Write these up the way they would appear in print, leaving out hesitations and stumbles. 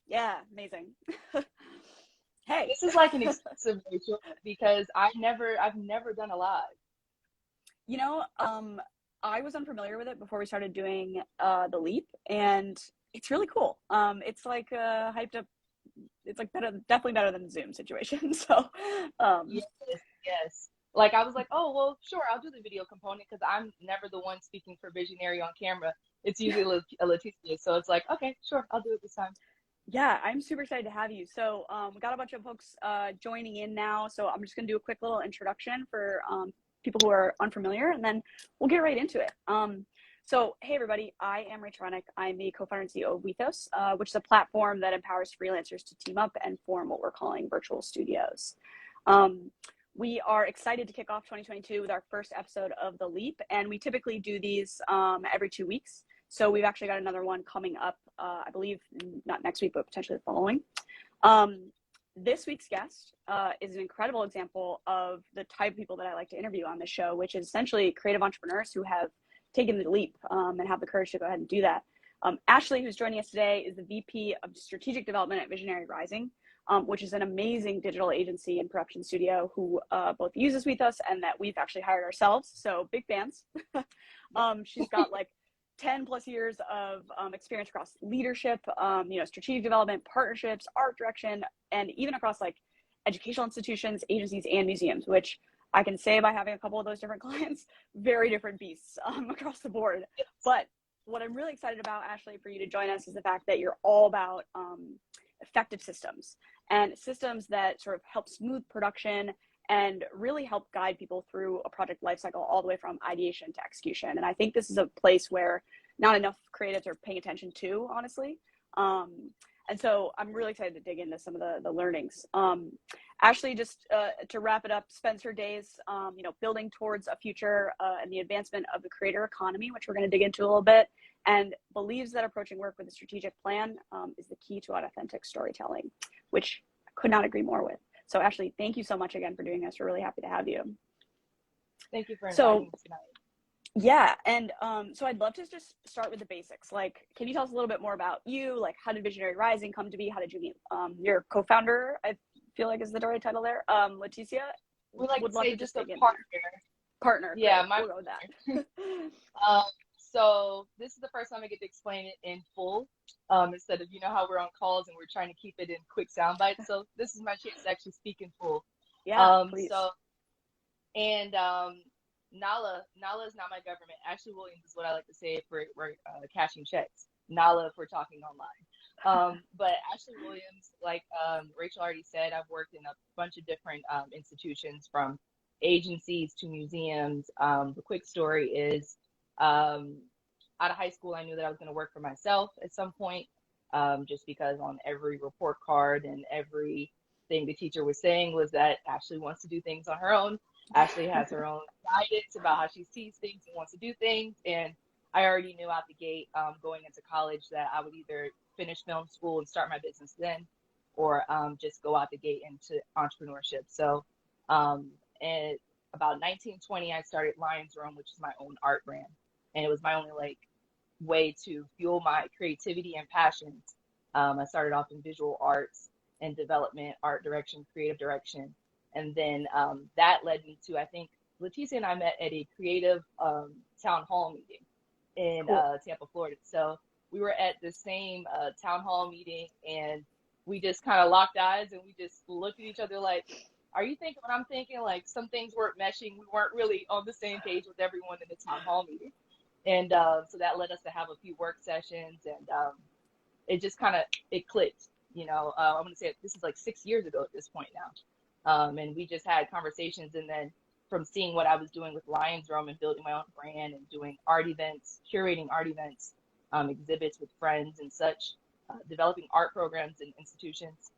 Yeah, amazing. Hey. This is like an exclusive, Rachel, because I've never done a live. You know, I was unfamiliar with it before we started doing the leap, and it's really cool. It's like hyped up. It's like better, definitely better than the Zoom situation. So, um, Yes, yes. Like I was like, oh well, sure, I'll do the video component because I'm never the one speaking for Visionary on camera. It's usually Leticia, so it's like, okay, sure, I'll do it this time. yeah, I'm super excited to have you. So, we got a bunch of folks joining in now. So, I'm just going to do a quick little introduction for people who are unfamiliar, and then we'll get right into it. So, hey, everybody, I am Rachel Renock. I'm the co founder and CEO of Wethos, which is a platform that empowers freelancers to team up and form what we're calling virtual studios. Um, we are excited to kick off 2022 with our first episode of The Leap, and we typically do these every 2 weeks. So we've actually got another one coming up, I believe, not next week, but potentially the following. This week's guest is an incredible example of the type of people that I like to interview on this show, which is essentially creative entrepreneurs who have taken the leap and have the courage to go ahead and do that. Ashley, who's joining us today, is the VP of Strategic Development at Visionary Rising, which is an amazing digital agency and production studio who both uses Wethos and that we've actually hired ourselves. So big fans. She's got like 10 plus years of experience across leadership, strategic development, partnerships, art direction, and even across like educational institutions, agencies, and museums, which I can say by having a couple of those different clients, very different beasts across the board. But what I'm really excited about, Ashley, for you to join us is the fact that you're all about effective systems and systems that sort of help smooth production and really help guide people through a project lifecycle all the way from ideation to execution. And I think this is a place where not enough creatives are paying attention to, honestly. And so I'm really excited to dig into some of the learnings. Ashley, just to wrap it up, spends her days, building towards a future and the advancement of the creator economy, which we're going to dig into a little bit, and believes that approaching work with a strategic plan is the key to authentic storytelling, which I could not agree more with. So Ashley, thank you so much again for doing this. We're really happy to have you. Thank you for inviting me tonight. Yeah, and so I'd love to just start with the basics. Like, can you tell us a little bit more about you? Like, how did Visionary Rising come to be? How did you meet your co-founder? I feel like is the right title there. Leticia. We like would to love say to just dig a in. Partner. Yeah, great. We'll go with that. So this is the first time I get to explain it in full, instead of how we're on calls and we're trying to keep it in quick sound bites. So this is my chance to actually speak in full. Yeah, please. Nala is not my government. Ashley Williams is what I like to say if we're cashing checks. Nala if we're talking online. But Ashley Williams, like Rachel already said, I've worked in a bunch of different institutions, from agencies to museums. The quick story is, out of high school, I knew that I was going to work for myself at some point, just because on every report card and everything the teacher was saying was that Ashley wants to do things on her own. Ashley has her own guidance about how she sees things and wants to do things. And I already knew out the gate, going into college, that I would either finish film school and start my business then, or just go out the gate into entrepreneurship. So and about 1920, I started LIONSROAM, which is my own art brand. And it was my only way to fuel my creativity and passions. I started off in visual arts and development, art direction, creative direction. And then that led me to, I think, Leticia and I met at a creative town hall meeting in Tampa, Florida. So we were at the same town hall meeting, and we just kind of locked eyes and we just looked at each other like, are you thinking what I'm thinking? Like, some things weren't meshing. We weren't really on the same page with everyone in the town hall meeting. And so that led us to have a few work sessions, and it just it clicked. I'm going to say this is like 6 years ago at this point now. And we just had conversations, and then from seeing what I was doing with LIONSROAM and building my own brand and doing art events, curating art events, exhibits with friends and such, developing art programs in institutions,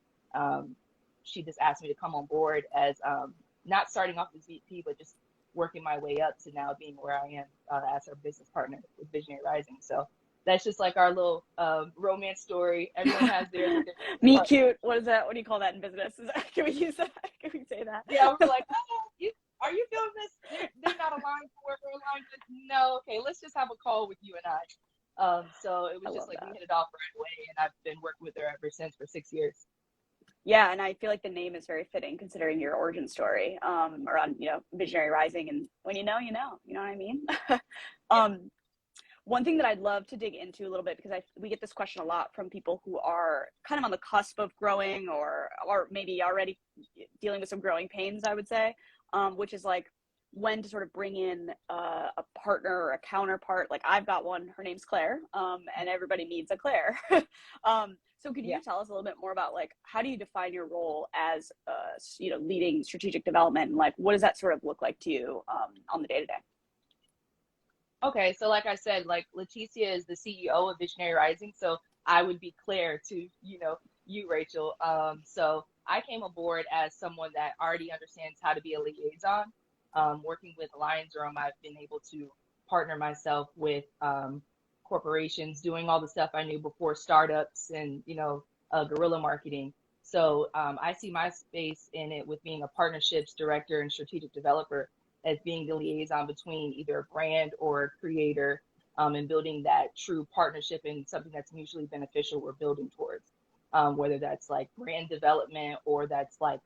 she just asked me to come on board as not starting off as VP, but just working my way up to now being where I am as her business partner with Visionary Rising. So that's just like our little romance story. Everyone has their meet cute. What is that? What do you call that in business? Can we use that? Can we say that? Yeah, we're like, are you feeling this? They're not aligned for what we're aligned with. No, okay, let's just have a call with you and So it I was just love like we that. hit it off right away, and I've been working with her ever since for 6 years. Yeah, and I feel like the name is very fitting considering your origin story around, Visionary Rising. And when you know what I mean? Yeah. um, One thing that I'd love to dig into a little bit, because we get this question a lot from people who are kind of on the cusp of growing, or maybe already dealing with some growing pains, I would say, which is like when to sort of bring in a partner or a counterpart. Like I've got one, her name's Claire, and everybody needs a Claire. So could Yeah. you tell us a little bit more about like how do you define your role as leading strategic development, and like what does that sort of look like to you on the day to day? Okay, so like I said, like Leticia is the CEO of Visionary Rising, so I would be Claire to, you, Rachel. So I came aboard as someone that already understands how to be a liaison. Working with LIONSROAM, I've been able to partner myself with corporations, doing all the stuff I knew before startups and, guerrilla marketing. So I see my space in it with being a partnerships director and strategic developer as being the liaison between either a brand or a creator, and building that true partnership and something that's mutually beneficial we're building towards. Whether that's like brand development or that's like,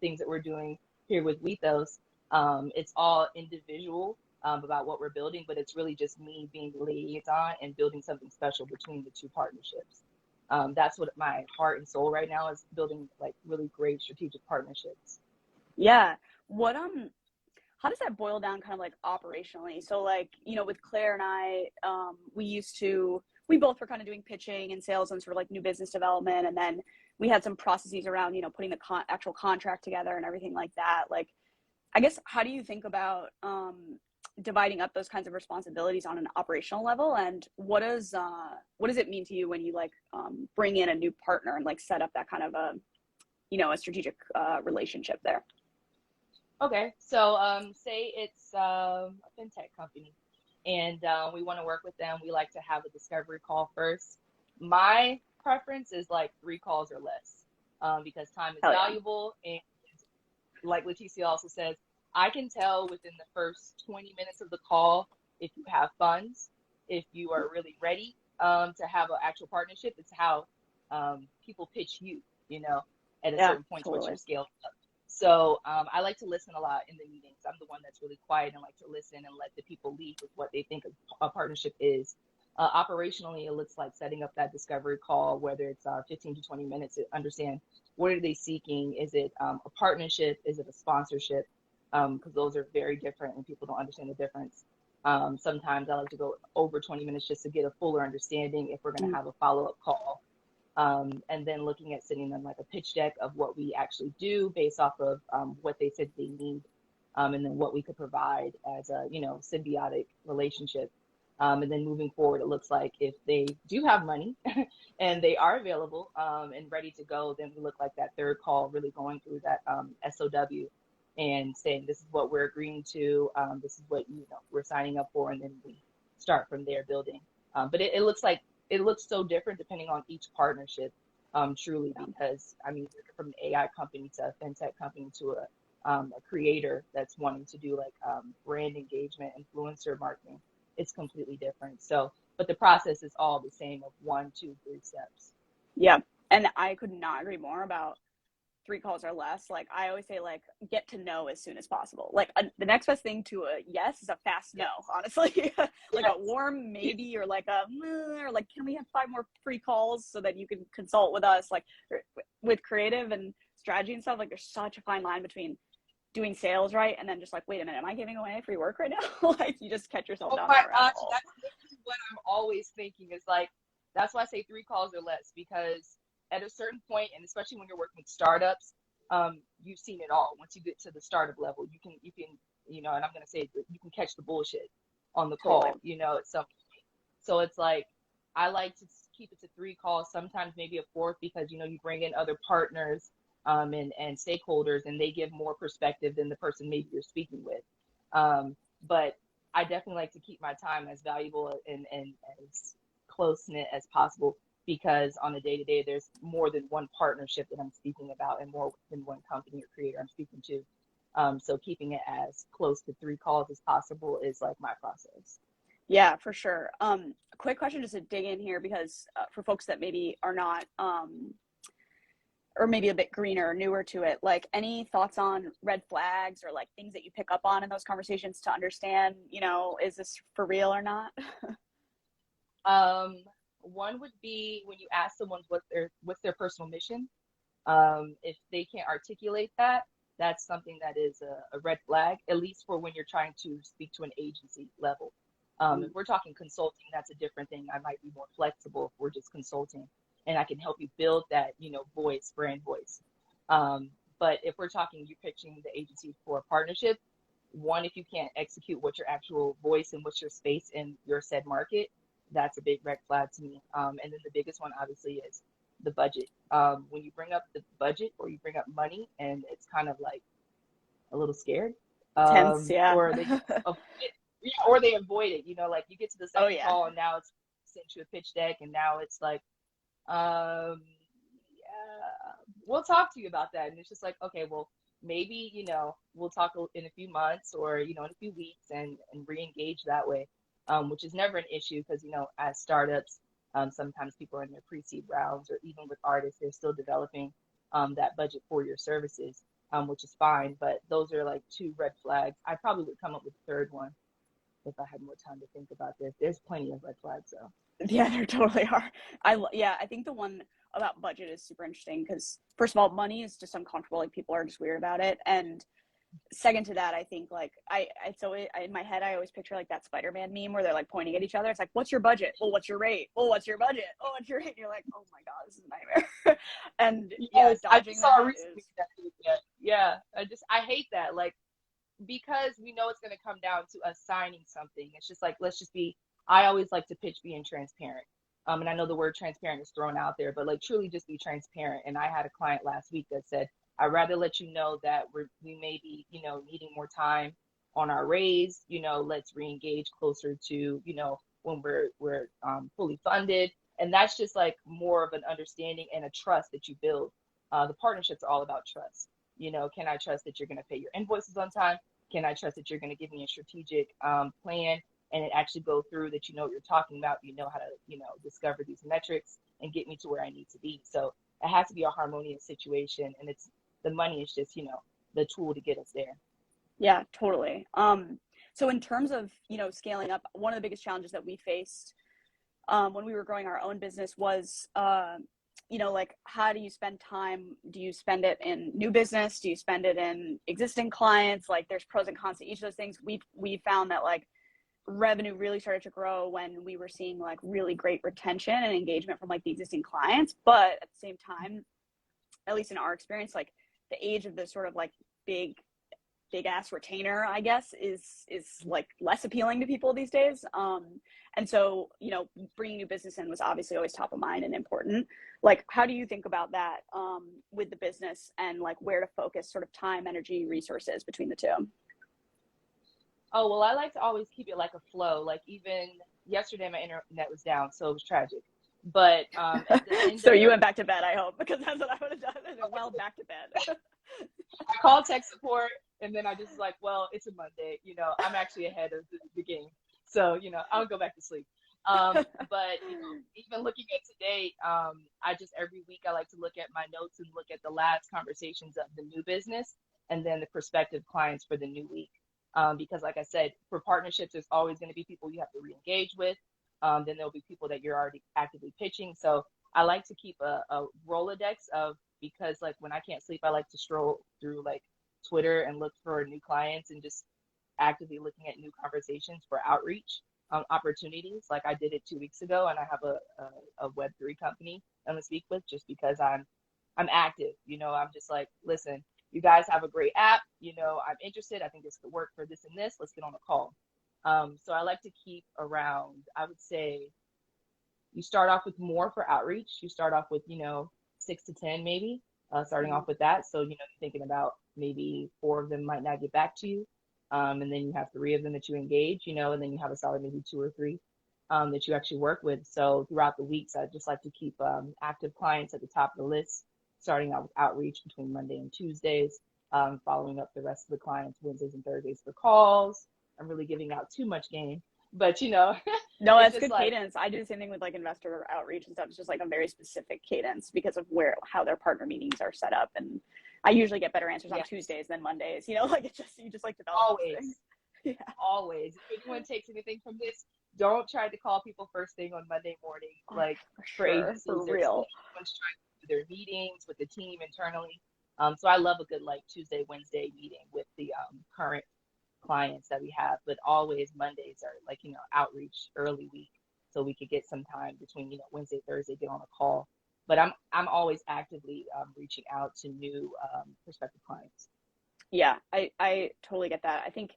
things that we're doing here with Wethos. It's all individual about what we're building, but it's really just me being the liaison and building something special between the two partnerships. That's what my heart and soul right now is, building like really great strategic partnerships. Yeah. What how does that boil down kind of like operationally? So like, with Claire and I, we both were kind of doing pitching and sales and sort of like new business development. And then we had some processes around, putting the actual contract together and everything like that. Like, I guess, how do you think about dividing up those kinds of responsibilities on an operational level? And what does it mean to you when you like bring in a new partner and like set up that kind of a strategic relationship there? Okay, so say it's a fintech company, and we want to work with them. We like to have a discovery call first. My preference is like 3 calls or less, because time is Hell yeah. valuable. And like Leticia also says, I can tell within the first 20 minutes of the call if you have funds, if you are really ready to have an actual partnership. It's how people pitch you, at a Yeah, certain point once totally. you've scaled up. So I like to listen a lot in the meetings. I'm the one that's really quiet and like to listen and let the people lead with what they think a partnership is. Operationally, it looks like setting up that discovery call, whether it's 15 to 20 minutes to understand what are they seeking. Is it a partnership? Is it a sponsorship? Because those are very different and people don't understand the difference. Sometimes I like to go over 20 minutes just to get a fuller understanding if we're going to Mm. have a follow-up call. And then looking at sending them like a pitch deck of what we actually do based off of what they said they need, and then what we could provide as a symbiotic relationship. And then moving forward, it looks like if they do have money and they are available and ready to go, then we look like that third call, really going through that SOW and saying this is what we're agreeing to, this is what we're signing up for, and then we start from there building. But it looks like it looks so different depending on each partnership, truly, Yeah. because I mean, from an AI company to a fintech company to a creator that's wanting to do like brand engagement, influencer marketing, it's completely different. So, but the process is all the same of 1, 2, 3 steps. Yeah. And I could not agree more about 3 calls or less. Like I always say, like get to know as soon as possible. Like the next best thing to a yes is a fast no. Yes. Honestly, like a Yes. warm maybe, or like a or like can we have 5 more free calls so that you can consult with us? Like with creative and strategy and stuff. Like there's such a fine line between doing sales right and then just like wait a minute, am I giving away free work right now? Like you just catch yourself Oh down my that rabbit gosh, hole. that's literally what I'm always thinking is like, that's why I say 3 calls or less, because at a certain point, and especially when you're working with startups, you've seen it all. Once you get to the startup level, and I'm gonna say that you can catch the bullshit on the Totally. call, at some point. So it's like I like to keep it to 3 calls, sometimes maybe a fourth, because you bring in other partners and stakeholders, and they give more perspective than the person maybe you're speaking with. But I definitely like to keep my time as valuable and as close knit as possible, because on a day to day, there's more than one partnership that I'm speaking about and more than one company or creator I'm speaking to. So keeping it as close to 3 calls as possible is like my process. Yeah, for sure. A quick question just to dig in here because for folks that maybe are not or maybe a bit greener or newer to it, like any thoughts on red flags or like things that you pick up on in those conversations to understand, is this for real or not? One would be when you ask someone what's their personal mission. If they can't articulate that, that's something that is a red flag, at least for when you're trying to speak to an agency level. If we're talking consulting, that's a different thing. I might be more flexible if we're just consulting, and I can help you build that, voice, brand voice. But if we're talking, you're pitching the agency for a partnership, one, if you can't execute what's your actual voice and what's your space in your said market, that's a big red flag to me. And then the biggest one, obviously, is the budget. When you bring up the budget or you bring up money and it's kind of like a little scared, Tense, yeah. or they just avoid it, yeah, or they avoid it. Like you get to the Oh second yeah. call and now it's sent you a pitch deck and now it's like, yeah, we'll talk to you about that. And it's just like, okay, well, maybe, we'll talk in a few months or, in a few weeks and re-engage that way, which is never an issue because, as startups, sometimes people are in their pre-seed rounds or even with artists, they're still developing that budget for your services, which is fine. But those are like two red flags. I probably would come up with a third one if I had more time to think about this. There's plenty of red flags though. Yeah, there totally are. I think the one about budget is super interesting because first of all, money is just uncomfortable. Like people are just weird about it. And second to that, I think like in my head, I always picture like that Spider-Man meme where they're like pointing at each other. It's like, what's your budget? Well, what's your rate? Well, what's your budget? Oh, what's your rate? And you're like, oh my God, this is a nightmare. And yeah, Yes, I dodging just saw that recently is, that. Yeah, I hate that. Like, because we know it's going to come down to us signing something. It's just like, I always like to pitch being transparent. And I know the word transparent is thrown out there, but like truly just be transparent. And I had a client last week that said, I'd rather let you know that we may be, needing more time on our raise, let's re-engage closer to, when we're fully funded. And that's just like more of an understanding and a trust that you build. The partnerships are all about trust. Can I trust that you're going to pay your invoices on time? Can I trust that you're going to give me a strategic plan and it actually go through, that you know what you're talking about, how to, discover these metrics and get me to where I need to be. So it has to be a harmonious situation, and the money is just, the tool to get us there. yeah, totally. So in terms of, scaling up, one of the biggest challenges that we faced when we were growing our own business was, like how do you spend time? Do you spend it in new business? Do you spend it in existing clients? Like there's pros and cons to each of those things. We found that like revenue really started to grow when we were seeing like really great retention and engagement from like the existing clients. But at the same time, at least in our experience, like the age of the sort of like big ass retainer, I guess, is like less appealing to people these days. And so, bringing new business in was obviously always top of mind and important. Like, how do you think about that with the business and like where to focus sort of time, energy, resources between the two? Oh, well, I like to always keep it like a flow. Like even yesterday, my internet was down, so it was tragic. But at the end So of you the went back to bed, I hope, because that's what I would have done. Well, back to bed. I called tech support, and then I just like, well, it's a Monday, I'm actually ahead of the game, so I'll go back to sleep. But even looking at today, I just every week I like to look at my notes and look at the last conversations of the new business, and then the prospective clients for the new week. Because like I said, for partnerships, there's always going to be people you have to re-engage with. Then there'll be people that you're already actively pitching. So I like to keep a Rolodex of, because like when I can't sleep, I like to stroll through like Twitter and look for new clients and just actively looking at new conversations for outreach opportunities. Like I did it 2 weeks ago, and I have a Web3 company I'm gonna speak with just because I'm active. I'm just like, listen, you guys have a great app. I'm interested. I think this could work for this and this. Let's get on a call. So I like to keep around, I would say, you start off with more for outreach. You start off with, 6 to 10 maybe, starting off with that. So, you're thinking about maybe 4 of them might not get back to you. And then you have 3 of them that you engage, and then you have a solid maybe 2 or 3 that you actually work with. So throughout the weeks, I just like to keep active clients at the top of the list, starting out with outreach between Monday and Tuesdays, following up the rest of the clients Wednesdays and Thursdays for calls. I'm really giving out too much game. but No, it's that's just good like, cadence. I do the same thing with like investor outreach and stuff. It's just like a very specific cadence because of how their partner meetings are set up. And I usually get better answers on yeah, Tuesdays than Mondays, like you just like develop those things. always, Yeah, always. If anyone takes anything from this, don't try to call people first thing on Monday morning. oh, Like for for sure, agencies, for real. everyone's trying to do their meetings with the team internally. So I love a good like Tuesday, Wednesday meeting with the current clients that we have, but always Mondays are like, outreach early week. So we could get some time between, Wednesday, Thursday, get on a call. But I'm always actively reaching out to new prospective clients. Yeah, I totally get that. I think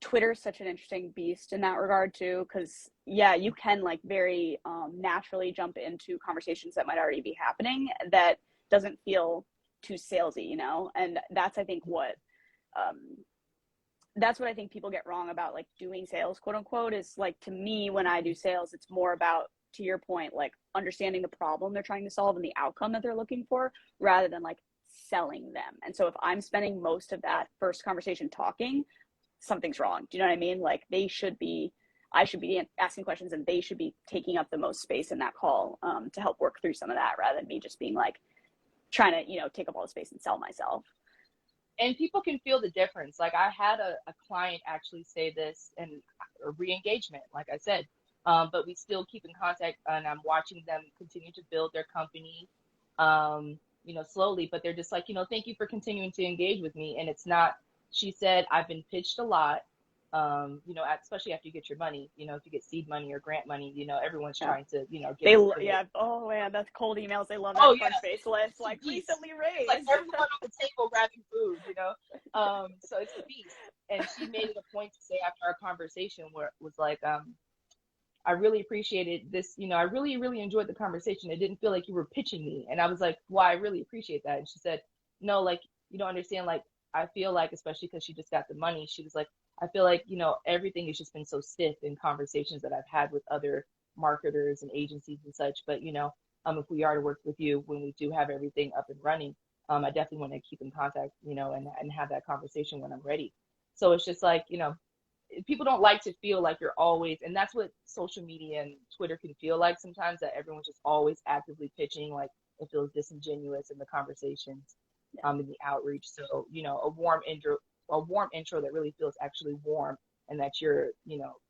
Twitter is such an interesting beast in that regard too, because yeah, you can like very naturally jump into conversations that might already be happening that doesn't feel too salesy, and that's I think um, what I think people get wrong about like doing sales, quote unquote, is like to me when I do sales, it's more about, to your point, like understanding the problem they're trying to solve and the outcome that they're looking for rather than like selling them. And so if I'm spending most of that first conversation talking, something's wrong. Do you know what I mean? Like I should be asking questions and they should be taking up the most space in that call to help work through some of that rather than me just being like trying to, take up all the space and sell myself. And people can feel the difference. Like I had a client actually say this in a re-engagement, like I said, but we still keep in contact and I'm watching them continue to build their company, slowly, but they're just like, thank you for continuing to engage with me. And it's not, she said, I've been pitched a lot, especially after you get your money, if you get seed money or grant money, everyone's Yeah. trying to, get a little bit. Yeah. Oh man, that's cold emails. They love Oh that yeah, front face list. it's a Like beast. recently It's like raised. everyone on the table grabbing food. So it's a beast. And she made it a point to say after our conversation where it was like, I really appreciated this, I really, really enjoyed the conversation. It didn't feel like you were pitching me. And I was like, well, I really appreciate that. And she said, no, like, you don't understand. Like, I feel like, especially because she just got the money, she was like, I feel like, everything has just been so stiff in conversations that I've had with other marketers and agencies and such. But, if we are to work with you when we do have everything up and running, I definitely want to keep in contact, and have that conversation when I'm ready. So it's just like, people don't like to feel like you're always, and that's what social media and Twitter can feel like sometimes, that everyone's just always actively pitching. Like it feels disingenuous in the conversations, in the outreach. So, a warm intro that really feels actually warm, and that you're,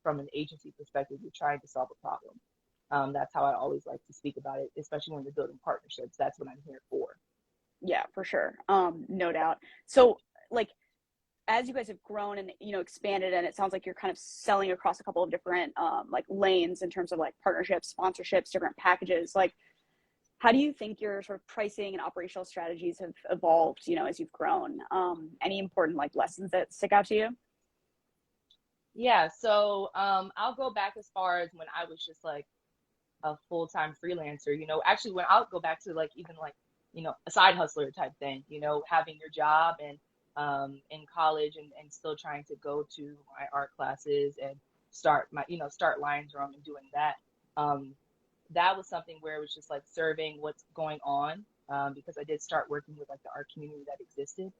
from an agency perspective, you're trying to solve a problem. That's how I always like to speak about it, especially when you're building partnerships. That's what I'm here for. Yeah, for sure. No doubt. So like as you guys have grown and expanded, and it sounds like you're kind of selling across a couple of different like lanes in terms of like partnerships, sponsorships, different packages, like how do you think your sort of pricing and operational strategies have evolved as you've grown? Any important like lessons that stick out to you? Yeah, so I'll go back as far as when I was just like a full-time freelancer. Actually, when I'll go back to like even like, a side hustler type thing, having your job and in college, and still trying to go to my art classes and start LIONSROAM and doing that. That was something where it was just like serving what's going on, because I did start working with like the art community that existed,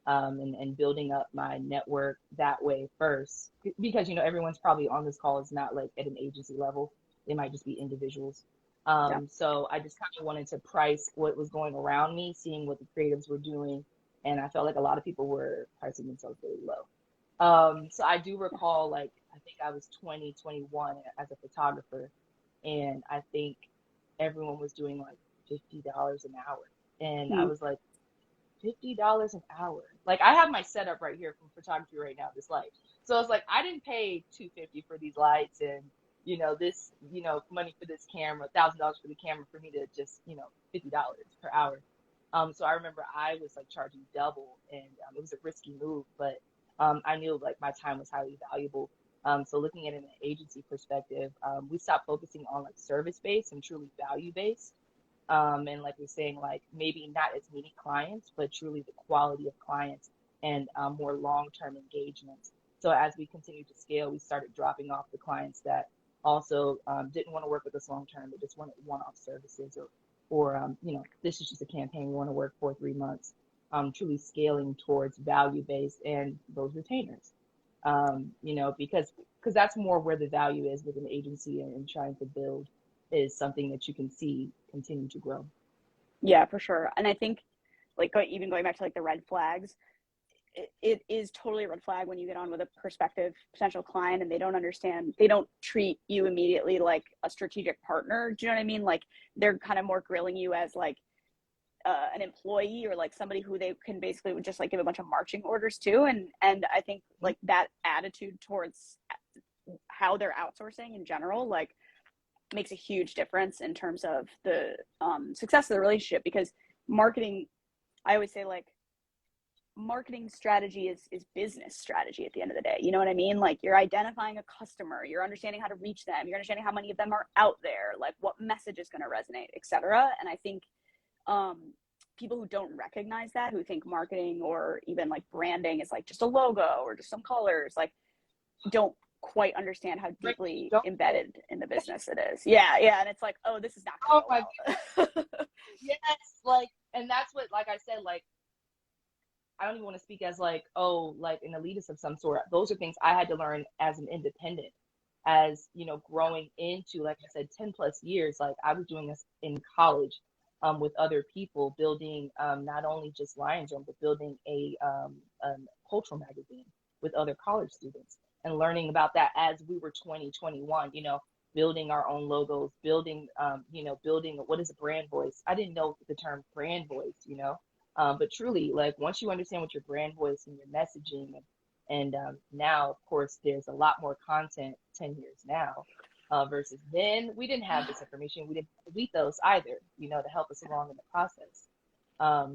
and building up my network that way first, because everyone's probably on this call is not like at an agency level. They might just be individuals. Yeah. So I just kind of wanted to price what was going around me, seeing what the creatives were doing, and I felt like a lot of people were pricing themselves really low. So I do recall, like, I think I was 20, 21 as a photographer, and I think everyone was doing like $50 an hour. And I Hmm. was like, $50 an hour. Like I have my setup right here from photography right now, this light. So it's like I didn't pay $250 for these lights, and this money for this camera, $1,000 for the camera, for me to just $50 per hour. So I remember I was like charging double, and it was a risky move, but I knew like my time was highly valuable. So looking at it in an agency perspective, we stopped focusing on like service based and truly value based. And like we're saying, like maybe not as many clients, but truly the quality of clients, and more long-term engagements. So as we continue to scale, we started dropping off the clients that also didn't want to work with us long term, but just wanted one-off services, or this is just a campaign we want to work for 3 months. Truly scaling towards value-based and those retainers. Because because that's more where the value is with an agency, and trying to build is something that you can see continue to grow. Yeah, for sure. And I think like even going back to like the red flags, it is totally a red flag when you get on with a prospective potential client and they don't understand, they don't treat you immediately like a strategic partner. Do you know what I mean? Like they're kind of more grilling you as like an employee, or like somebody who they can basically just like give a bunch of marching orders to. And I think like that attitude towards how they're outsourcing in general, like makes a huge difference in terms of the success of the relationship. Because marketing, I always say like marketing strategy is business strategy at the end of the day. You know what I mean? Like you're identifying a customer, you're understanding how to reach them, you're understanding how many of them are out there, like what message is going to resonate, etc. And I think people who don't recognize that, who think marketing or even like branding is like just a logo or just some colors, like don't quite understand how deeply embedded in the business it is. Yeah. And it's like, oh, this is not going to go well. Yes, like, and that's what, like I said, like, I don't even want to speak as like, oh, like an elitist of some sort. Those are things I had to learn as an independent, as, you know, growing into, like I said, 10 plus years. Like I was doing this in college with other people, building not only just LIONSROAM, but building a cultural magazine with other college students, and learning about that as we were 20, 21, you know, building our own logos, building, you know, building what is a brand voice. I didn't know the term brand voice, you know. But truly, like once you understand what your brand voice and your messaging, and now, of course, there's a lot more content 10 years now versus then. We didn't have this information. We didn't have Wethos either, you know, to help us along in the process.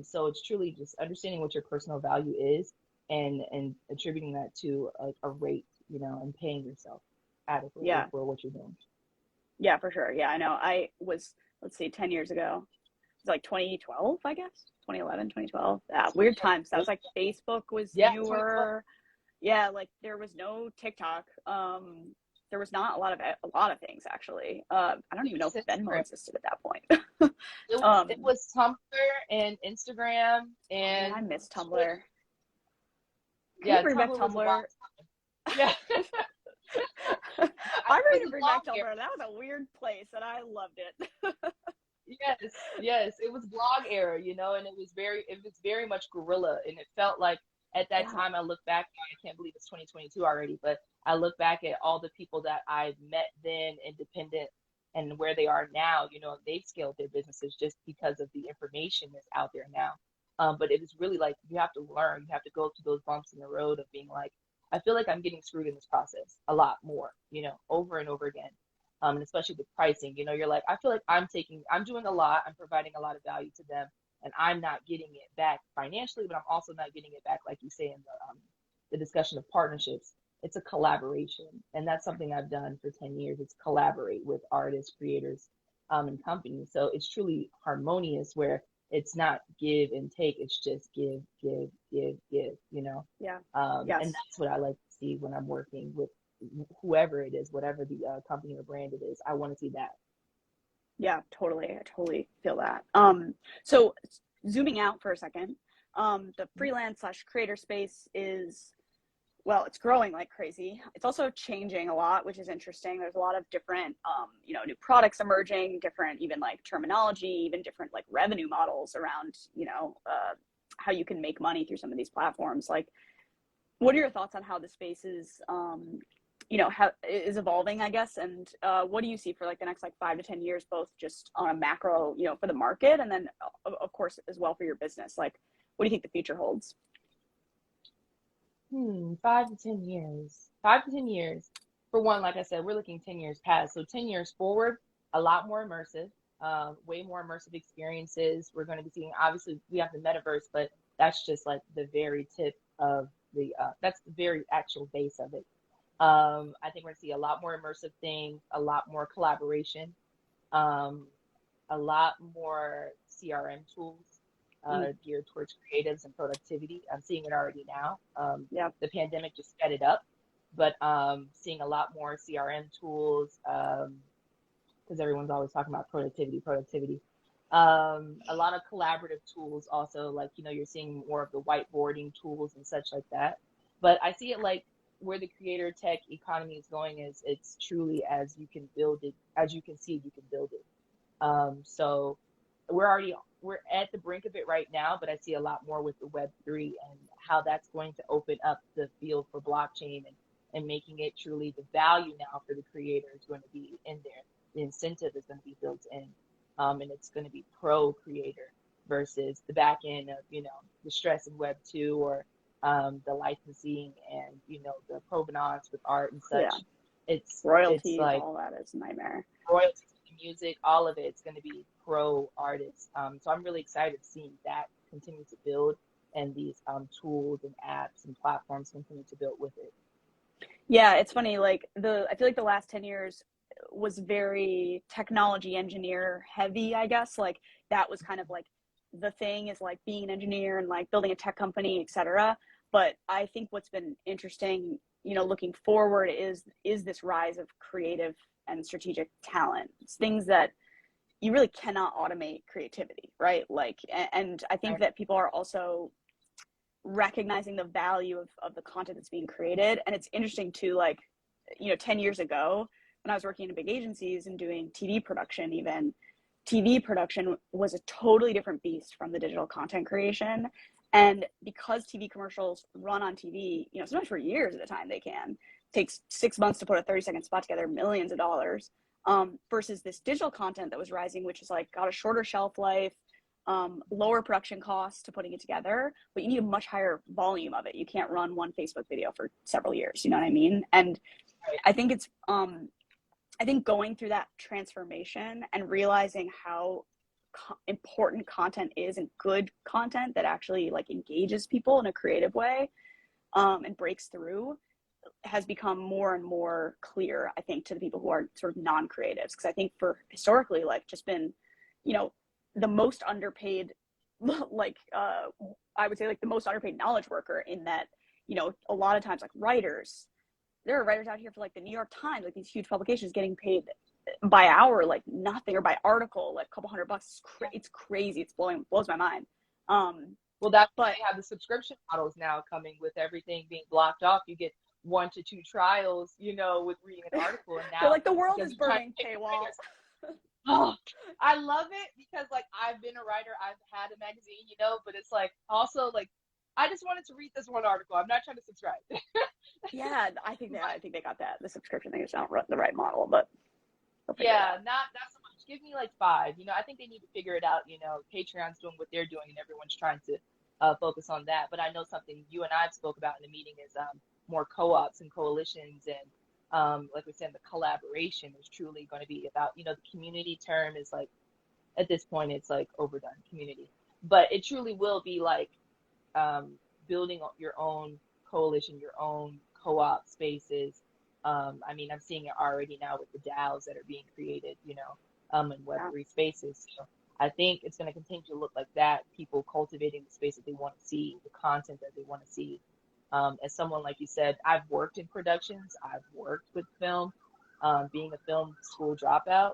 So it's truly just understanding what your personal value is, and attributing that to a rate, you know, and paying yourself adequately for what you're doing. Yeah, for sure. Yeah, I know. I was, let's see, 10 years ago. It was like 2012, I guess. 2011, 2012. Weird times. That was like Facebook was newer. Yeah, like there was no TikTok. There was not a lot of things actually. I don't even know if Venmo existed at that point. It was Tumblr and Instagram, and I miss Tumblr. Can you bring back Tumblr? Yeah. I'm ready to bring back Tumblr. That was a weird place, and I loved it. Yes, it was blog era, you know, and it was very much guerrilla, and it felt like at that time, I look back, I can't believe it's 2022 already, but I look back at all the people that I met then, independent, and where they are now. You know, they've scaled their businesses just because of the information that's out there now. But it was really like, you have to learn, you have to go through those bumps in the road of being like, I feel like I'm getting screwed in this process a lot more, you know, over and over again. And especially with pricing, you know, you're like, I feel like I'm doing a lot, I'm providing a lot of value to them, and I'm not getting it back financially, but I'm also not getting it back, like you say, in the discussion of partnerships. It's a collaboration, and that's something I've done for 10 years. It's collaborate with artists, creators, and companies. So it's truly harmonious, where it's not give and take. It's just give, you know? Yeah. And that's what I like to see when I'm working with whoever it is, whatever the company or brand it is. I want to see that. Yeah, totally. I totally feel that. So zooming out for a second, the freelance / creator space is, well, it's growing like crazy. It's also changing a lot, which is interesting. There's a lot of different, you know, new products emerging, different, even like terminology, even different like revenue models around, you know, how you can make money through some of these platforms. Like, what are your thoughts on how the space is, you know, how is evolving, I guess, and what do you see for like the next like 5 to 10 years, both just on a macro, you know, for the market, and then of course as well for your business? Like, what do you think the future holds? 5 to 10 years. 5 to 10 years. For one, like I said, we're looking 10 years past. So 10 years forward, a lot more immersive, way more immersive experiences. We're going to be seeing, obviously, we have the metaverse, but that's just like the very tip of that's the very actual base of it. I think we're going to see a lot more immersive things, a lot more collaboration, a lot more CRM tools geared towards creatives and productivity. I'm seeing it already now. The pandemic just sped it up, but seeing a lot more CRM tools because everyone's always talking about productivity. A lot of collaborative tools also, like, you know, you're seeing more of the whiteboarding tools and such like that. But I see it like where the creator tech economy is going is it's truly as you can build it, as you can see, you can build it. So we're at the brink of it right now, but I see a lot more with the Web3 and how that's going to open up the field for blockchain and making it truly the value now for the creator is going to be in there. The incentive is going to be built in, and it's going to be pro creator versus the back end of, the stress in Web2 or the licensing and, the provenance with art and such. Yeah. It's royalties, like all that is a nightmare. royalties, music, all of it's going to be pro artists. So I'm really excited seeing that continue to build and these tools and apps and platforms continue to build with it. Yeah, it's funny. Like I feel like the last 10 years was very technology engineer heavy, I guess. Like that was kind of like the thing is like being an engineer and like building a tech company, etc. But I think what's been interesting, looking forward is this rise of creative and strategic talent. It's things that you really cannot automate creativity, right? Like, and I think that people are also recognizing the value of the content that's being created. And it's interesting too, like, 10 years ago when I was working in big agencies and doing TV production, even TV production was a totally different beast from the digital content creation. And because TV commercials run on TV, sometimes for years at a time, it takes 6 months to put a 30-second spot together, millions of dollars, versus this digital content that was rising, which is like got a shorter shelf life, lower production costs to putting it together, but you need a much higher volume of it. You can't run one Facebook video for several years, you know what I mean? And I think it's, I think going through that transformation and realizing how important content is and good content that actually like engages people in a creative way, and breaks through has become more and more clear, I think, to the people who are sort of non-creatives. Because I think for historically, like just been, the most underpaid, like, I would say like the most underpaid knowledge worker in that, a lot of times like writers, there are writers out here for like the New York Times, like these huge publications getting paid by hour, like nothing, or by article, like a couple $100. It's crazy. It's blows my mind. Well, that's why they have the subscription models now coming with everything being blocked off. You get 1 to 2 trials, with reading an article, and now they're like the world is burning paywalls. Oh, I love it because like I've been a writer, I've had a magazine, but it's like also like I just wanted to read this one article. I'm not trying to subscribe. Yeah, I think they got that. The subscription thing is not the right model, but yeah, not so much. Give me like 5. I think they need to figure it out. Patreon's doing what they're doing, and everyone's trying to focus on that. But I know something you and I spoke about in the meeting is more co-ops and coalitions, and like we said, the collaboration is truly going to be about, the community term is like, at this point, it's like overdone community, but it truly will be like building your own coalition, your own co-op spaces. I mean, I'm seeing it already now with the DAOs that are being created, in Web3 spaces. So I think it's going to continue to look like that, people cultivating the space that they want to see, the content that they want to see. As someone, like you said, I've worked in productions, I've worked with film, being a film school dropout,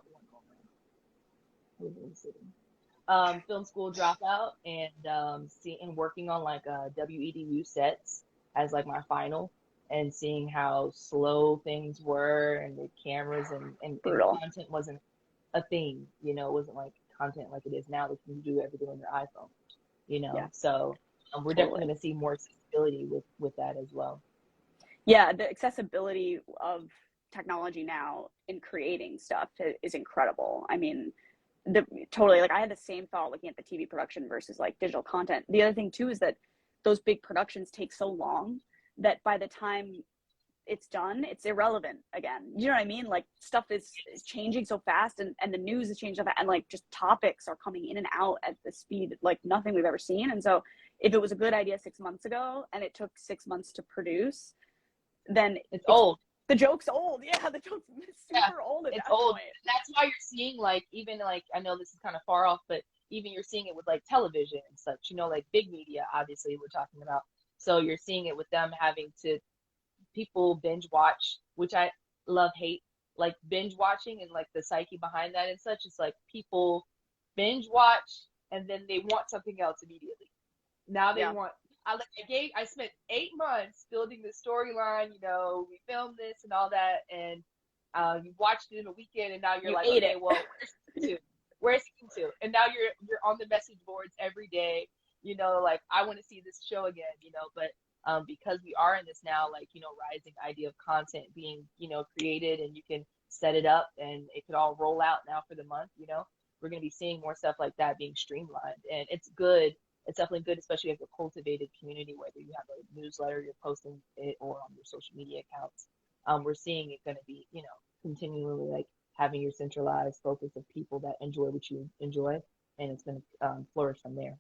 film school dropout, and working on like WEDU sets as like my final, and seeing how slow things were, and the cameras and content wasn't a thing, it wasn't like content like it is now that you can do everything on your iPhone, Yeah, so we're definitely going to see more accessibility with that as well. Yeah, the accessibility of technology now in creating stuff is incredible. I mean, totally, like I had the same thought looking at the TV production versus like digital content. The other thing too is that those big productions take so long that by the time it's done, it's irrelevant again. You know what I mean? Like stuff is changing so fast, and the news is changing so fast, and like just topics are coming in and out at the speed like nothing we've ever seen. And so if it was a good idea 6 months ago and it took 6 months to produce, then it's old. The joke's old. Yeah, the joke's super old at it's that old. point. That's why you're seeing like, even like, I know this is kind of far off, but even you're seeing it with like television and such, like big media, obviously we're talking about. So you're seeing it with them having to, people binge watch, which I hate, like binge watching and like the psyche behind that and such. It's like people binge watch and then they want something else immediately. Now they want I spent 8 months building the storyline. We filmed this and all that, and you watched it in a weekend, and now you're You like, ate okay, it. well, where's season 2? Where's season 2? And now you're on the message boards every day. Like, I want to see this show again. But because we are in this now, like, rising idea of content being, created, and you can set it up and it could all roll out now for the month. We're going to be seeing more stuff like that being streamlined, and it's good. It's definitely good, especially as a cultivated community, whether you have a newsletter, you're posting it, or on your social media accounts. We're seeing it going to be, continually like having your centralized focus of people that enjoy what you enjoy, and it's going to flourish from there.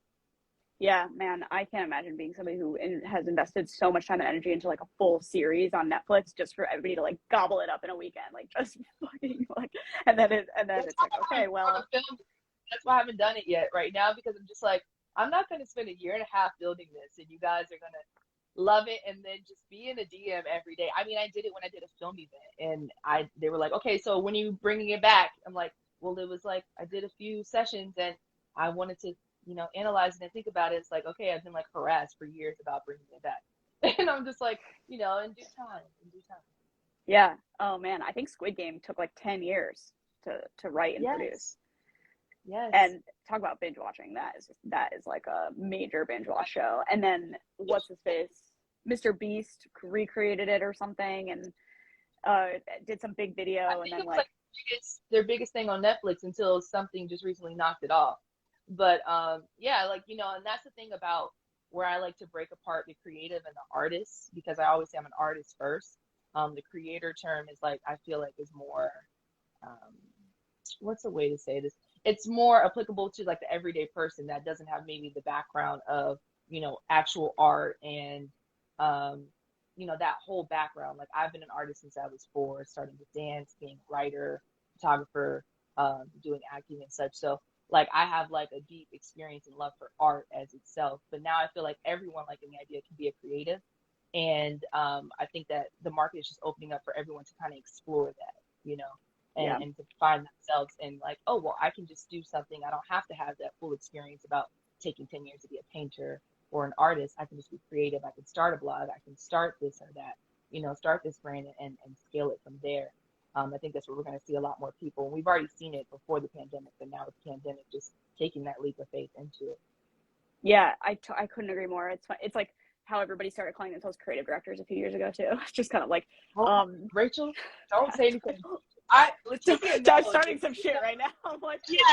Yeah, man, I can't imagine being somebody who has invested so much time and energy into like a full series on Netflix just for everybody to like gobble it up in a weekend, like just fucking like, and then it's like, okay, well, that's why I haven't done it yet right now, because I'm just like, I'm not going to spend a year and a half building this, and you guys are going to love it and then just be in a DM every day. I mean, I did it when I did a film event, and they were like, okay, so when are you bringing it back? I'm like, well, it was like I did a few sessions, and I wanted to analyze it and think about it. It's like, okay, I've been like harassed for years about bringing it back. And I'm just like, in due time. yeah. Oh man, I think Squid Game took like 10 years to write and produce. Yes. And talk about binge watching. That is like a major binge watch show. And then what's his face? Mr. Beast recreated it or something, and did some big video, and then it was like their biggest thing on Netflix until something just recently knocked it off. But yeah, like, and that's the thing about where I like to break apart the creative and the artist, because I always say I'm an artist first. The creator term is like, I feel like is more, what's the way to say this? It's more applicable to like the everyday person that doesn't have maybe the background of, actual art and, that whole background. Like, I've been an artist since I was 4, starting with dance, being a writer, photographer, doing acting and such. So like, I have like a deep experience and love for art as itself, but now I feel like everyone, like, in the idea, can be a creative. And I think that the market is just opening up for everyone to kind of explore that, and to find themselves in like, oh, well, I can just do something. I don't have to have that full experience about taking 10 years to be a painter or an artist. I can just be creative. I can start a blog. I can start this or that, start this brand and scale it from there. I think that's where we're going to see a lot more people. We've already seen it before the pandemic, but now with the pandemic, just taking that leap of faith into it. Yeah, I couldn't agree more. It's like how everybody started calling themselves creative directors a few years ago too. It's just kind of like, Rachel, don't say anything. Leticia starting some shit right now. I'm like, yes,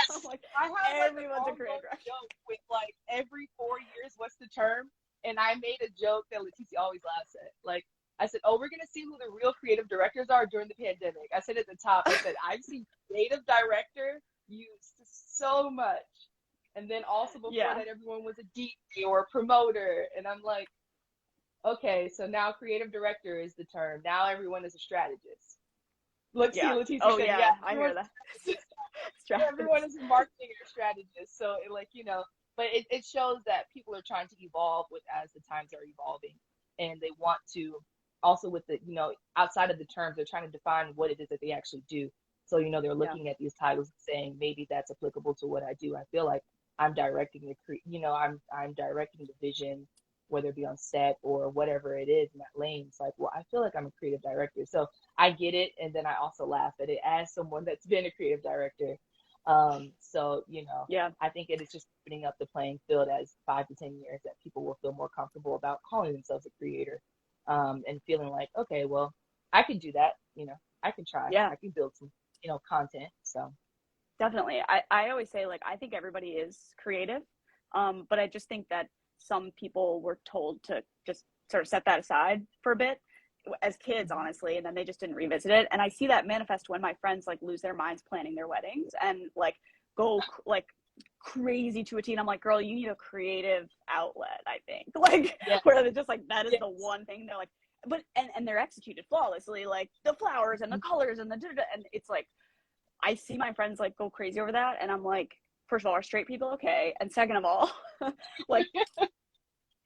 I have everyone's a creative director. Joke with like every 4 years, what's the term? And I made a joke that Leticia always laughs at. Like, I said, oh, we're going to see who the real creative directors are during the pandemic. I said at the top, I said, I've seen creative director used so much. And then also before that, everyone was a DJ or a promoter. And I'm like, okay, so now creative director is the term. Now everyone is a strategist. Leticia said, yeah, I hear that. Everyone is a marketing or strategist. So, but it shows that people are trying to evolve as the times are evolving. And they want to, also with the, outside of the terms, they're trying to define what it is that they actually do. So, they're looking at these titles and saying, maybe that's applicable to what I do. I feel like I'm directing I'm directing the vision, whether it be on set or whatever it is in that lane. It's like, well, I feel like I'm a creative director. So I get it. And then I also laugh at it as someone that's been a creative director. So, I think it is just opening up the playing field as 5 to 10 years that people will feel more comfortable about calling themselves a creator, and feeling like, okay, well, I can do that. I can try. I can build some, content. So definitely. I always say, like, I think everybody is creative. But I just think that some people were told to just sort of set that aside for a bit as kids, honestly, and then they just didn't revisit it. And I see that manifest when my friends like lose their minds planning their weddings and like go like crazy to a T. And I'm like, girl, you need a creative outlet, I think. Like, where they're just like, that is the one thing they're like, but and they're executed flawlessly, like the flowers and the colors and and it's like, I see my friends like go crazy over that, and I'm like, first of all, are straight people okay? And second of all, like,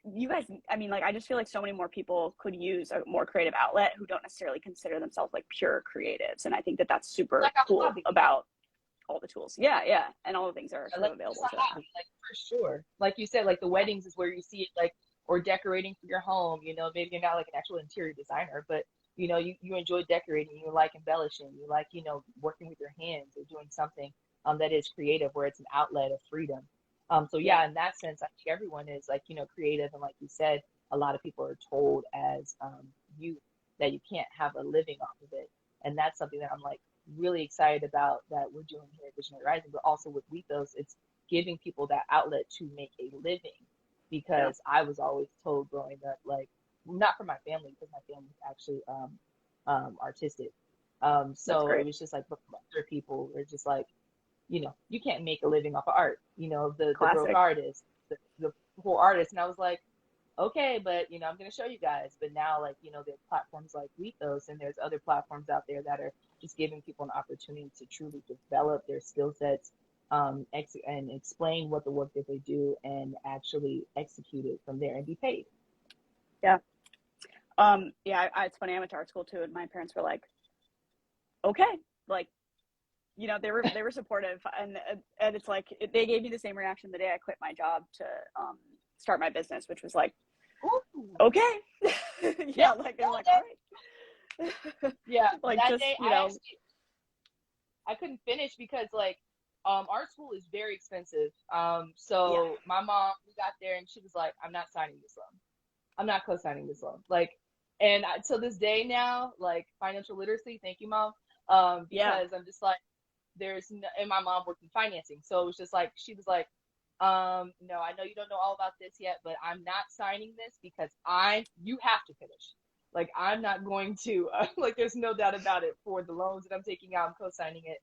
you guys, I mean, like, I just feel like so many more people could use a more creative outlet who don't necessarily consider themselves like pure creatives. And I think that that's super cool about all the tools. Yeah. And all the things are sort of available to them. Like, for sure. Like you said, like the weddings is where you see it, like or decorating for your home. You know, maybe you're not like an actual interior designer, but you know, you enjoy decorating, you like embellishing, you like, you know, working with your hands or doing something that is creative, where it's an outlet of freedom. So yeah, in that sense, I think everyone is like, you know, creative. And like you said, a lot of people are told as youth that you can't have a living off of it. And that's something that I'm like really excited about that we're doing here at Visionary Rising, but also with Wethos, it's giving people that outlet to make a living. Because I was always told growing up, like, not from my family, because my family is actually artistic. So it was just like, but other people were just like, you know, you can't make a living off of art. You know, the broke artist, the poor artist. And I was like, okay, but you know, I'm gonna show you guys. But now, like, you know, there's platforms like Wethos, and there's other platforms out there that are just giving people an opportunity to truly develop their skill sets, and explain what the work that they do, and actually execute it from there and be paid. Yeah. Yeah, it's funny. I went to art school too, and my parents were like, okay, like, you know, they were supportive, and it's like they gave me the same reaction the day I quit my job to start my business, which was like, ooh, okay, yeah, like they're like, all right. Yeah, like that just day, you know, I couldn't finish because like art school is very expensive. So my mom, we got there and she was like, I'm not signing this loan. I'm not co-signing this loan. Like, and to this day now, like financial literacy, thank you, Mom. Because I'm just like, and my mom worked in financing. So it was just like, she was like, no, I know you don't know all about this yet, but I'm not signing this because you have to finish. Like, I'm not going to, like, there's no doubt about it, for the loans that I'm taking out, I'm co-signing it.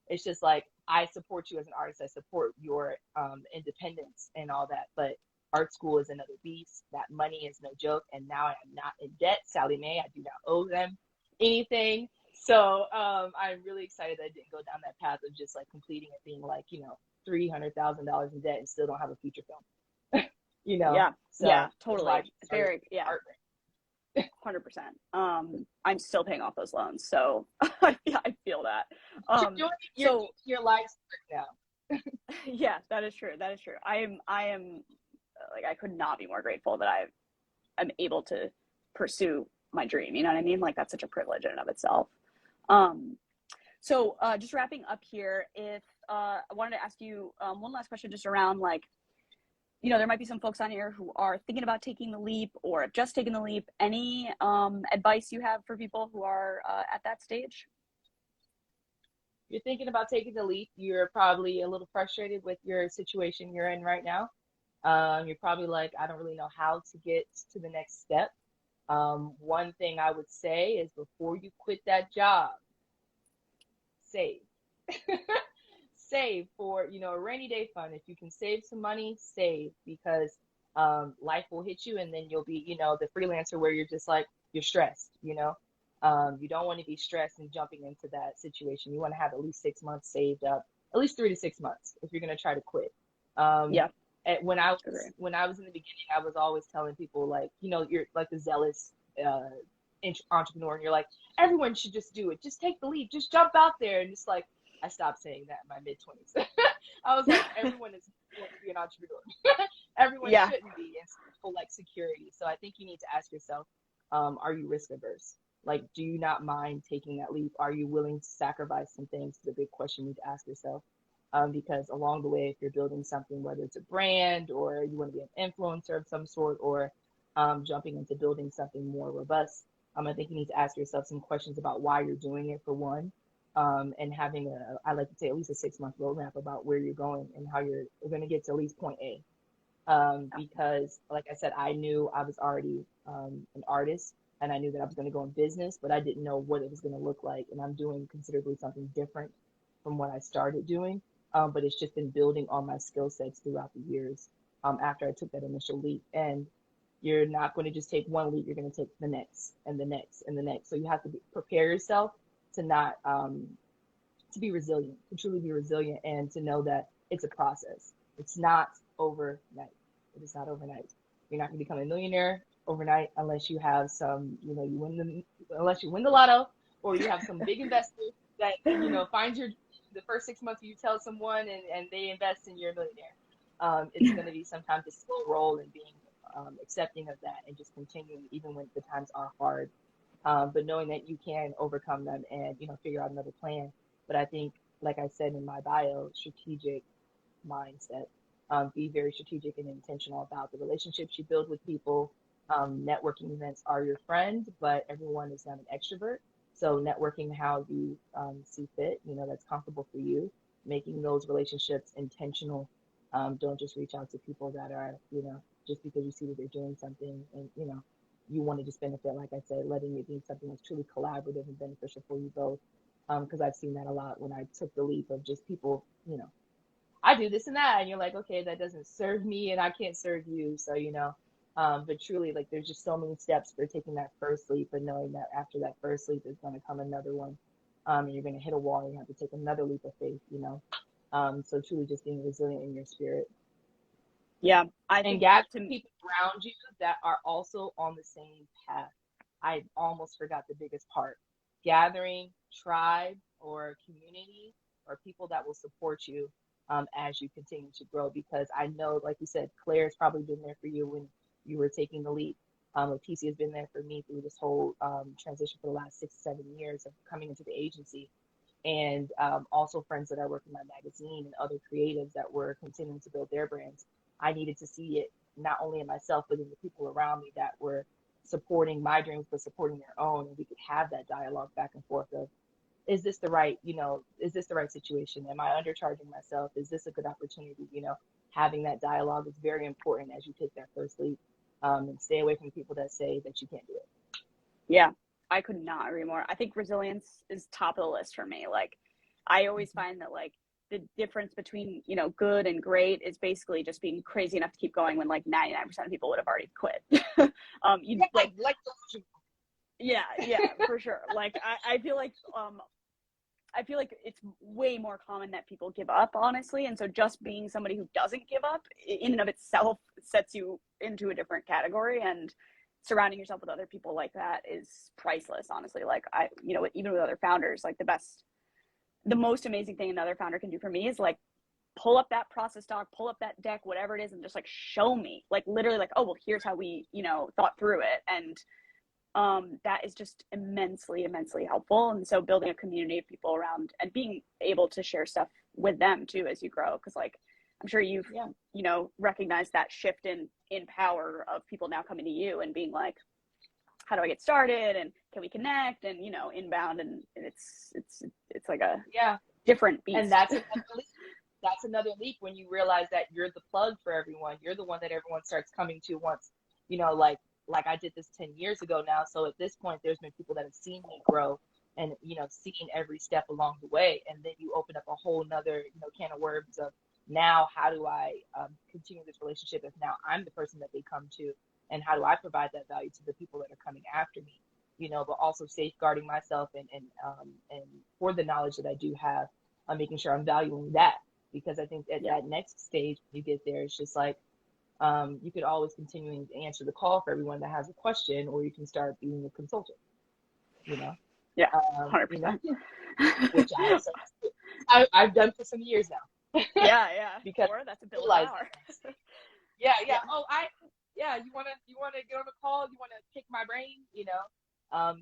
It's just like, I support you as an artist. I support your independence and all that. But art school is another beast. That money is no joke. And now I am not in debt. Sally Mae, I do not owe them anything. So I'm really excited that I didn't go down that path of just like completing it being like, you know, $300,000 in debt and still don't have a feature film. You know? Yeah. So yeah, totally. Very, 100%. I'm still paying off those loans, so I feel that. Your life's now. Yeah, that is true. That is true. I am like, I could not be more grateful that I'm able to pursue my dream. You know what I mean? Like, that's such a privilege in and of itself. So just wrapping up here, if I wanted to ask you one last question, just around like, you know, there might be some folks on here who are thinking about taking the leap or have just taken the leap. Any advice you have for people who are at that stage? You're thinking about taking the leap. You're probably a little frustrated with your situation you're in right now. You're probably like, I don't really know how to get to the next step. One thing I would say is, before you quit that job, save. Save for, you know, a rainy day fund. If you can save some money, save, because life will hit you, and then you'll be, you know, the freelancer where you're just like, you're stressed, you know. You don't want to be stressed and jumping into that situation. You want to have at least 6 months saved up, at least 3 to 6 months if you're going to try to quit. When I was in the beginning, I was always telling people, like, you know, you're like the zealous entrepreneur, and you're like, everyone should just do it. Just take the leap. Just jump out there. And just like, I stopped saying that in my mid-20s. I was like, everyone is going to be an entrepreneur. Everyone shouldn't be in for like security. So I think you need to ask yourself, are you risk averse? Like, do you not mind taking that leap? Are you willing to sacrifice some things? It's a big question you need to ask yourself. Because along the way, if you're building something, whether it's a brand or you want to be an influencer of some sort, or jumping into building something more robust, I think you need to ask yourself some questions about why you're doing it, for one. And having I like to say, at least a 6-month roadmap about where you're going and how you're going to get to at least point A. Because like I said, I knew I was already an artist, and I knew that I was going to go in business, but I didn't know what it was going to look like. And I'm doing considerably something different from what I started doing. But it's just been building on my skill sets throughout the years after I took that initial leap. And you're not going to just take one leap, you're going to take the next and the next and the next. So you have to prepare yourself to not, to be resilient, to truly be resilient, and to know that it's a process. It's not overnight. It is not overnight. You're not going to become a millionaire overnight unless you have some, you know, unless you win the lotto, or you have some big investor that, you know, finds the first 6 months you tell someone and they invest and you're a millionaire. It's going to be sometimes a slow roll and being accepting of that and just continuing even when the times are hard, but knowing that you can overcome them and, figure out another plan. But I think, like I said in my bio, strategic mindset. Be very strategic and intentional about the relationships you build with people. Networking events are your friend, but everyone is not an extrovert. So networking how you see fit, that's comfortable for you, making those relationships intentional. Don't just reach out to people that are, just because you see that they're doing something and, you want to just benefit, like I said, letting it be something that's truly collaborative and beneficial for you both. Because I've seen that a lot when I took the leap of just people, I do this and that, and you're like, okay, that doesn't serve me, and I can't serve you. So, but truly, like, there's just so many steps for taking that first leap, and knowing that after that first leap is going to come another one, and you're going to hit a wall, and you have to take another leap of faith. So truly, just being resilient in your spirit. Yeah, I think gathering people around you that are also on the same path. I almost forgot the biggest part. Gathering tribe or community or people that will support you as you continue to grow. Because I know, like you said, Claire's probably been there for you when you were taking the leap. Leticia has been there for me through this whole transition for the last 6-7 years of coming into the agency. And also friends that I work in my magazine and other creatives that were continuing to build their brands. I needed to see it not only in myself, but in the people around me that were supporting my dreams, but supporting their own. And we could have that dialogue back and forth of, is this the right, is this the right situation? Am I undercharging myself? Is this a good opportunity? Having that dialogue is very important as you take that first leap, and stay away from people that say that you can't do it. Yeah, I could not agree more. I think resilience is top of the list for me. Like, I always find that, like, the difference between, good and great is basically just being crazy enough to keep going when like 99% of people would have already quit. Yeah, for sure. Like, I feel like it's way more common that people give up, honestly. And so just being somebody who doesn't give up in and of itself sets you into a different category, and surrounding yourself with other people like that is priceless, honestly. Like, even with other founders, like the most amazing thing another founder can do for me is like pull up that process doc, pull up that deck, whatever it is, and just like show me, like, literally, like, oh, well, here's how we, thought through it. And that is just immensely helpful. And so building a community of people around and being able to share stuff with them too as you grow, because like I'm sure you've recognized that shift in power of people now coming to you and being like, how do I get started, and can we connect, and inbound, and it's like a different beast. And that's another leap when you realize that you're the plug for everyone. You're the one that everyone starts coming to once, like I did this 10 years ago now. So at this point, there's been people that have seen me grow and, seen every step along the way. And then you open up a whole nother, can of worms of, now how do I continue this relationship if now I'm the person that they come to, and how do I provide that value to the people that are coming after me, but also safeguarding myself and for the knowledge that I do have, I'm making sure I'm valuing that, because I think at that next stage, when you get there, it's just like, you could always continue to answer the call for everyone that has a question, or you can start being a consultant, Yeah, 100%. Which I've done for some years now. Yeah. Because that's a bill an hour. Yeah. Oh, you wanna get on the call? You wanna pick my brain?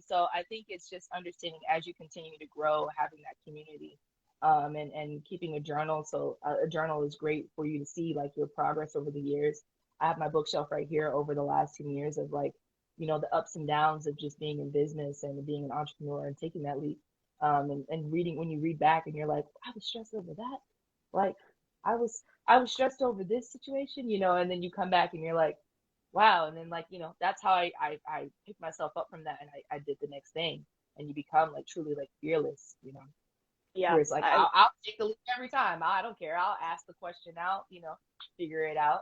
So I think it's just understanding as you continue to grow, having that community, and keeping a journal. So a journal is great for you to see like your progress over the years. I have my bookshelf right here over the last 10 years of like, the ups and downs of just being in business and being an entrepreneur and taking that leap. And reading, when you read back and you're like, I was stressed over that. Like I was stressed over this situation, and then you come back and you're like, wow. And then like, that's how I picked myself up from that. And I did the next thing, and you become like truly like fearless, Yeah. Where it's like, I'll take the leap every time. I don't care. I'll ask the question out, figure it out.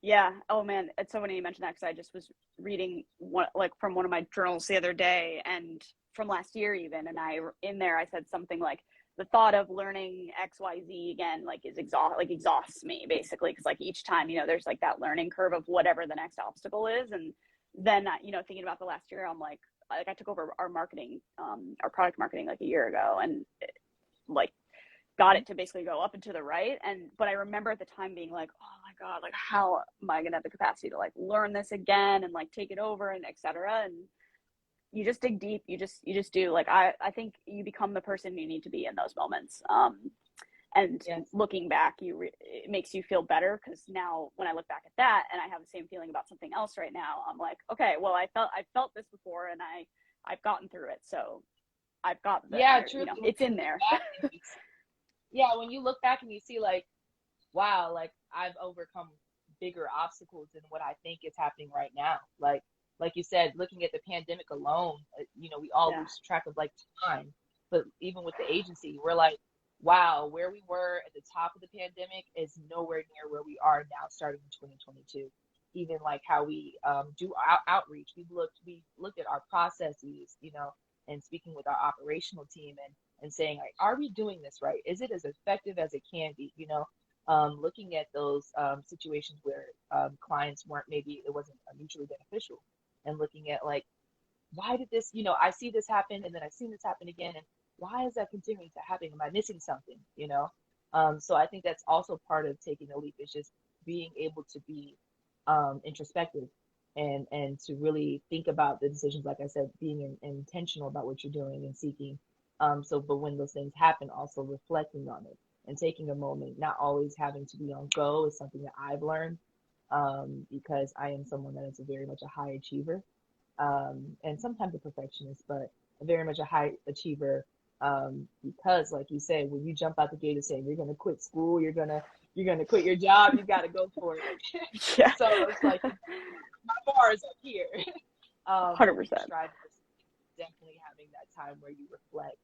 Yeah. Oh man, it's so funny you mentioned that, because I just was reading from one of my journals the other day, and from last year even, and I said something like, the thought of learning XYZ again, like, exhausts me basically, because like each time, there's like that learning curve of whatever the next obstacle is. And then thinking about the last year, I'm like I took over our marketing, our product marketing like a year ago, and like got it to basically go up and to the right. But I remember at the time being like, oh, God, like how am I gonna have the capacity to like learn this again and like take it over and etc. And you just dig deep. You just do. Like I think you become the person you need to be in those moments. And Yes. looking back, it makes you feel better, because now when I look back at that and I have the same feeling about something else right now, I'm like, okay, well, I felt this before, and I've gotten through it, so I've got Yeah, truly, it's in there. yeah, when you look back and you see like, wow, like I've overcome bigger obstacles than what I think is happening right now. Like you said, looking at the pandemic alone, we all Yeah, lose track of like time. But even with the agency, we're like, wow, where we were at the top of the pandemic is nowhere near where we are now, starting in 2022. Even like how we do outreach, we looked at our processes, and speaking with our operational team and saying like, are we doing this right? Is it as effective as it can be? Looking at those situations where clients weren't, maybe it wasn't mutually beneficial, and looking at like, why did this, I see this happen and then I've seen this happen again, and why is that continuing to happen? Am I missing something? So I think that's also part of taking a leap, is just being able to be introspective and to really think about the decisions, like I said, being intentional about what you're doing and seeking. But when those things happen, also reflecting on it and taking a moment, not always having to be on go, is something that I've learned, because I am someone that is very much a high achiever, and sometimes a perfectionist, but very much a high achiever, because like you said, when you jump out the gate and say you're going to quit school, you're gonna quit your job, you got to go for it. yeah, So it's like, my bar is up here. But when you 100%. strive for, definitely having that time where you reflect,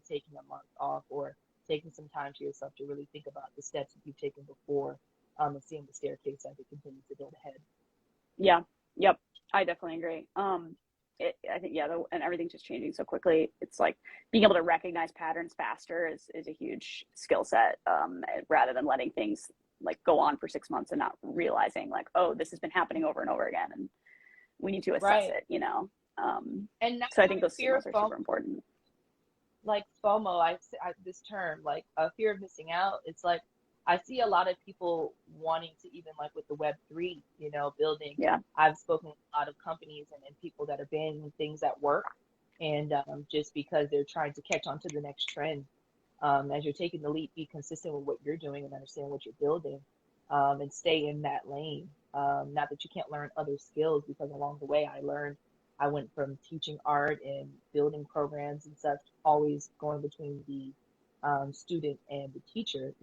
taking a month off, or taking some time to yourself to really think about the steps that you've taken before, and seeing the staircase as it continues to build ahead. Yeah, yep, I definitely agree. I think, yeah, and everything's just changing so quickly. It's like being able to recognize patterns faster is a huge skill set, rather than letting things like go on for 6 months and not realizing like, oh, this has been happening over and over again, and we need to assess Right. it. And not So I think having those fear signals of are FOMO, super important. like FOMO, this term, like a fear of missing out. It's like, I see a lot of people wanting to, even like with the Web3, building. Yeah, I've spoken with a lot of companies and people that are abandoning things at work, and just because they're trying to catch on to the next trend. As you're taking the leap, be consistent with what you're doing and understand what you're building, and stay in that lane. Not that you can't learn other skills, because along the way I went from teaching art and building programs and stuff, always going between the student and the teacher.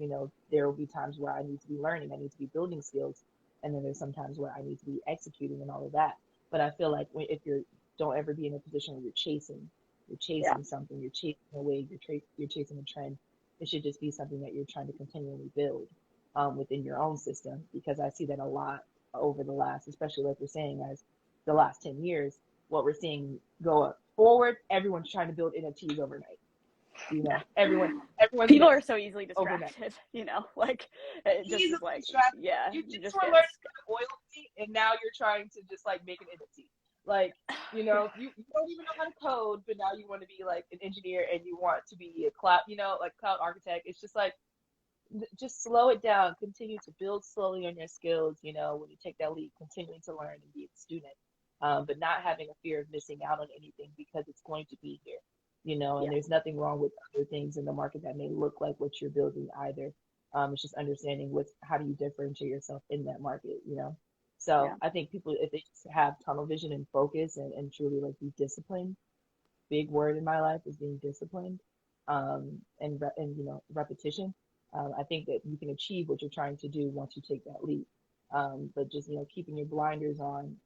There will be times where I need to be learning, I need to be building skills, and then there's some times where I need to be executing and all of that. But I feel like if you're, don't ever be in a position where you're yeah, chasing something, you're chasing a wave, you're chasing a trend. It should just be something that you're trying to continually build within your own system, because I see that a lot over the last, especially like we're saying, as the last 10 years, what we're seeing go up forward, everyone's trying to build NFTs overnight. yeah. Everyone's People are rich so easily overnight. distracted, like it just Easily is like, distracted. yeah, You you just just were get, learning loyalty, and now you're trying to just like make an NFT. Like, yeah, you don't even know how to code, but now you want to be like an engineer, and you want to be a cloud, like cloud architect. It's just like, just slow it down, continue to build slowly on your skills. When you take that leap, continuing to learn and be a student, but not having a fear of missing out on anything, because it's going to be here. And yeah, there's nothing wrong with other things in the market that may look like what you're building either. It's just understanding how do you differentiate yourself in that market. So yeah, I think people, if they just have tunnel vision and focus, and truly like be disciplined, big word in my life is being disciplined, and repetition. I think that you can achieve what you're trying to do once you take that leap. But just keeping your blinders on,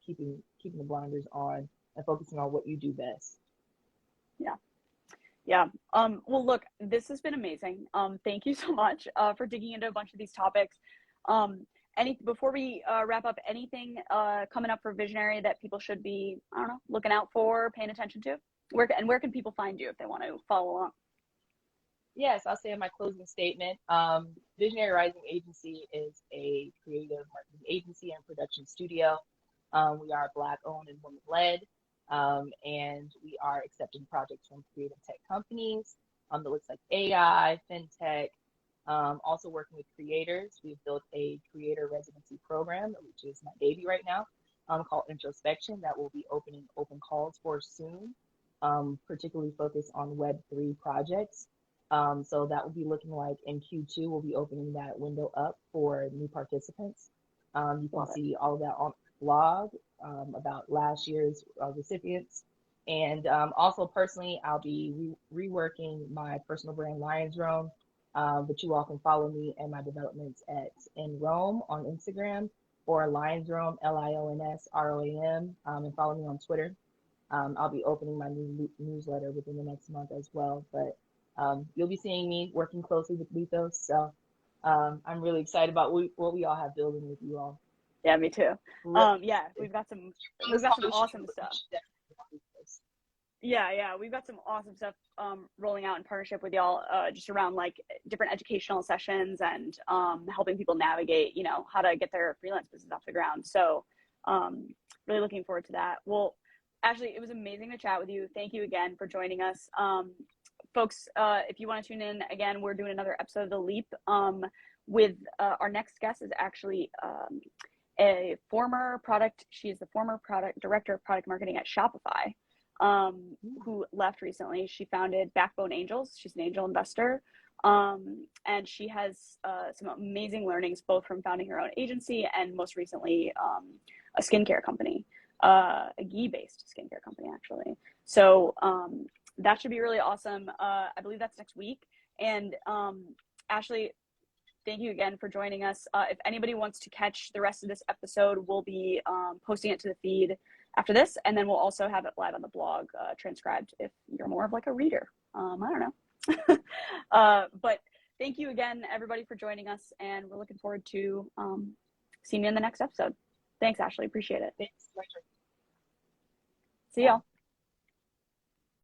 keeping the blinders on, and focusing on what you do best. yeah. Yeah. Well, look, this has been amazing. Thank you so much for digging into a bunch of these topics. Before we wrap up, anything coming up for Visionary that people should be, I don't know, looking out for, paying attention to? Where can people find you if they want to follow along? Yes, I'll say in my closing statement, Visionary Rising Agency is a creative marketing agency and production studio. We are Black owned and women led, and we are accepting projects from creative tech companies that looks like AI, fintech, Also working with creators. We've built a creator residency program, which is my baby right now, called Introspection, that will be opening open calls for soon, particularly focused on Web3 projects. So that will be looking like in Q2, we'll be opening that window up for new participants. You can see all of that on the blog about last year's recipients. And also personally, I'll be reworking my personal brand, LIONSROAM. But you all can follow me and my developments at in Rome on Instagram, or LIONSROAM, LIONSROAM, and follow me on Twitter. I'll be opening my new newsletter within the next month as well. But you'll be seeing me working closely with Wethos. So I'm really excited about what we all have building with you all. Yeah, me too. Yeah, we've got some awesome stuff. Yeah, we've got some awesome stuff rolling out in partnership with y'all, just around like different educational sessions and helping people navigate, how to get their freelance business off the ground. So really looking forward to that. Well, Ashley, it was amazing to chat with you. Thank you again for joining us. Folks, if you want to tune in again, we're doing another episode of The Leap with our next guest is actually she's the former product director of product marketing at Shopify, who left recently. She founded Backbone Angels. She's an angel investor. And she has some amazing learnings, both from founding her own agency and most recently a skincare company, a ghee-based skincare company, actually. So that should be really awesome. I believe that's next week. And Ashley, thank you again for joining us. If anybody wants to catch the rest of this episode, we'll be posting it to the feed after this, and then we'll also have it live on the blog, transcribed if you're more of like a reader. I don't know. But thank you again, everybody, for joining us, and we're looking forward to seeing you in the next episode. Thanks, Ashley. Appreciate it. Thanks. See y'all.